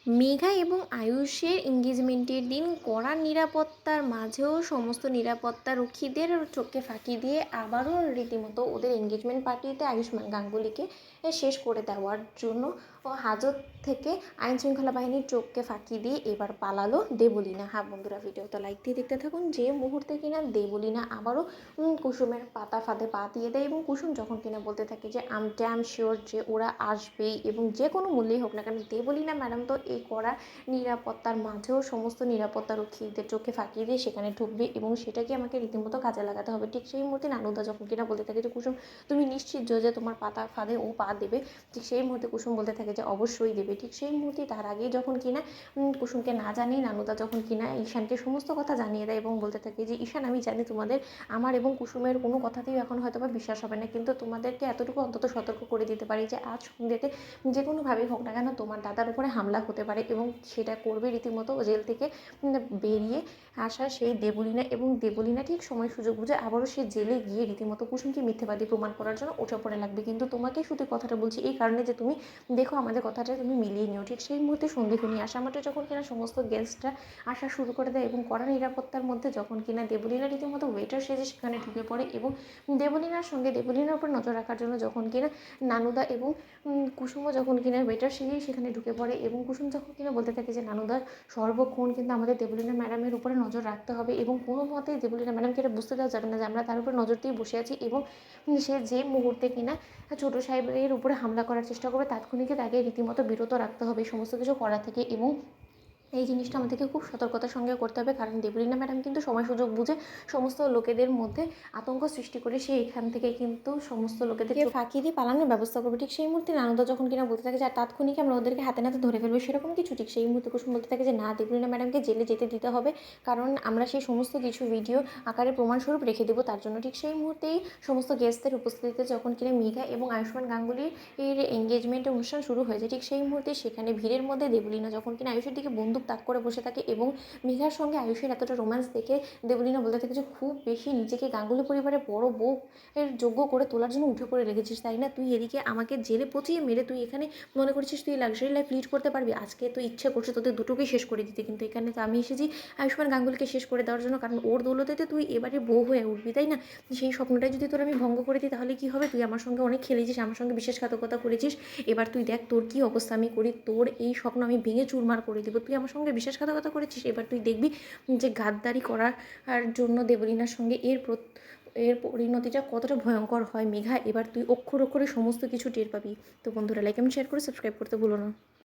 মেঘা এবং আয়ুষের এঙ্গেজমেন্টের দিন কড়া নিরাপত্তার মাঝেও সমস্ত নিরাপত্তারক্ষীদের চোখকে ফাঁকি দিয়ে আবারও রীতিমতো ওদের এঙ্গেজমেন্ট পার্টিতে আয়ুষ্মান গাঙ্গুলিকে শেষ করে দেওয়ার জন্য হাজত থেকে আইনশৃঙ্খলা বাহিনীর চোখকে ফাঁকি দিয়ে এবার পালালো দেবলীনা। হ্যাঁ বন্ধুরা, ভিডিওটা লাইক দিয়ে দেখতে থাকুন। যে মুহূর্তে কিনা দেবলীনা আবারও কুসুমের পাতা ফাঁদে পা দিয়ে দেয় এবং কুসুম যখন কিনা বলতে থাকে যে আম ড্যাম শিওর যে ওরা আসবেই এবং যে কোনো মূল্যেই হোক না কেন, দেবলীনা ম্যাডাম তো এই কড়া নিরাপত্তার মাঝেও সমস্ত নিরাপত্তারক্ষীদের চোখে ফাঁকি দিয়ে সেখানে ঢুকবে এবং সেটাকে আমাকে রীতিমতো কাজে লাগাতে হবে। ঠিক সেই মুহূর্তে নানুদা যখন কিনা বলতে থাকে যে কুসুম তুমি নিশ্চিত যে তোমার পাতা ফাঁদে ও পা দেবে, ঠিক সেই মুহূর্তে কুসুম বলতে থাকে যে অবশ্যই দেবে। ঠিক সেই মুহূর্তে তার আগেই যখন কিনা কুসুমকে না জানিয়ে নানুদা যখন কিনা ঈশানকে সমস্ত কথা জানিয়ে দেয় এবং বলতে থাকে যে ঈশান, আমি জানি তোমাদের আমার এবং কুসুমের কোনো কথাতেই এখন হয়তো বা বিশ্বাস হবে না, কিন্তু তোমাদেরকে এতটুকু অন্তত সতর্ক করে দিতে পারি যে আজ সন্ধ্যেতে যে কোনোভাবেই হোক না কেন তোমার দাদার উপরে হামলা হতে পারে এবং সেটা করবে রীতিমতো জেল থেকে বেরিয়ে আসা সেই দেবলীনা। এবং দেবলীনা ঠিক সময় সুযোগ বুঝে আবারও সে জেলে গিয়ে রীতিমতো কুসুমকে মিথ্যেবাদী প্রমাণ করার জন্য ওঠে পড়ে লাগবে। কিন্তু তোমাকে শুধু কথাটা বলছি এই কারণে যে তুমি দেখো আমাদের কথাটা তুমি মিলিয়ে নিও। ঠিক সেই মুহূর্তে সন্ধিক্ষণী আসা মাত্র যখন কিনা সমস্ত গেস্টরা আসা শুরু করে দেয় এবং কড়া নিরাপত্তার মধ্যে যখন কিনা দেবলীনা রীতিমতো ওয়েটার সেজে সেখানে ঢুকে পড়ে এবং দেবলীনার সঙ্গে দেবলীনার উপর নজর রাখার জন্য যখন কিনা নানুদা এবং কুসুমও যখন কিনা ওয়েটার সেজেই সেখানে ঢুকে পড়ে এবং কুসুম যখন কিনা বলতে থাকে যে নানুদার সর্বক্ষণ কিন্তু আমাদের দেবলীনা ম্যাডামের উপরে নজর রাখতে হবে এবং কোনো মতেই দেবলীনা ম্যাডামকে এটা বুঝতে দেওয়া যাবে না যে আমরা তার উপর নজর দিয়ে বসে আছি এবং সে যে মুহূর্তে কিনা ছোটো সাহেবের উপরে হামলা করার চেষ্টা করবে তাৎক্ষণিক তাকে রীতিমতো বিরত রাখতে হবে সমস্ত কিছু করা থেকে। এবং এই জিনিসটা আমাদেরকে খুব সতর্কতার সঙ্গে করতে হবে, কারণ দেবলীনা ম্যাডাম কিন্তু সময় সুযোগ বুঝে সমস্ত লোকেদের মধ্যে আতঙ্ক সৃষ্টি করে সে এখান থেকে কিন্তু সমস্ত লোকেদেরকে ফাঁকি দিয়ে পালানোর ব্যবস্থা করবে। ঠিক সেই মুহূর্তে নানুদা যখন কিনা বলতে থাকে যে তাৎক্ষণিক আমরা ওদেরকে হাতে নাতে ধরে ফেলবো সেরকম কিছু, ঠিক সেই মুহূর্তে কুসুম বলতে থাকে যে না, দেবলীনা ম্যাডামকে জেলে যেতে দিতে হবে, কারণ আমরা সেই সমস্ত কিছু ভিডিও আকারে প্রমাণস্বরূপ রেখে দেবো তার জন্য। ঠিক সেই মুহূর্তেই সমস্ত গেস্টদের উপস্থিতিতে যখন কিনা মেঘা এবং আয়ুষ্মান গাঙ্গুলির এঙ্গেজমেন্ট অনুষ্ঠান শুরু হয়ে যায়, ঠিক সেই মুহূর্তে সেখানে ভিড়ের মধ্যে দেবলীনা যখন কিনা আয়ুষের দিকে বন্দুক তাক করে বসে থাকে এবং মেঘার সঙ্গে আয়ুষের এতটা রোম্যান্স দেখে দেবলীনা বলতে থাকে যে খুব বেশি নিজেকে গাঙ্গুলি পরিবারের বড় বউ এর যোগ্য করে তোলার জন্য উঠে পড়ে রেখেছিস তাই না? তুই এদিকে আমাকে জেলে পচিয়ে মেরে তুই এখানে মনে করছিস তুই লাক্সারি লাইফ লিড করতে পারবি? আজকে তো ইচ্ছে করছে তোদের দুটোকেই শেষ করে দিতে, কিন্তু এখানে তো আমি এসেছি আয়ুষ্মান গাঙ্গুলিকে শেষ করে দেওয়ার জন্য, কারণ ওর দৌলতে তুই এবারে বউ হয়ে উঠবি তাই না? সেই স্বপ্নটাই যদি তোর আমি ভঙ্গ করে দিই তাহলে কি হবে? তুই আমার সঙ্গে অনেক খেলেছিস, আমার সঙ্গে বিশ্বাসঘাতকতা করেছিস, এবার তুই দেখ তোর কী অবস্থা আমি করি, তোর এই স্বপ্ন আমি ভেঙে চুরমার করে দেবো। তুই আমার সঙ্গে বিশ্বাসঘাতকতা করেছিস, এবার তুই দেখবি যে গাদ্দারি করার জন্য দেবলীনার সঙ্গে এর পরিণতিটা কতটা ভয়ঙ্কর হয়। মেঘা, এবার তুই অক্ষরে সমস্ত কিছু টের পাবি। তো বন্ধুরা, লাইক এবং শেয়ার করে সাবস্ক্রাইব করতে ভুলো না।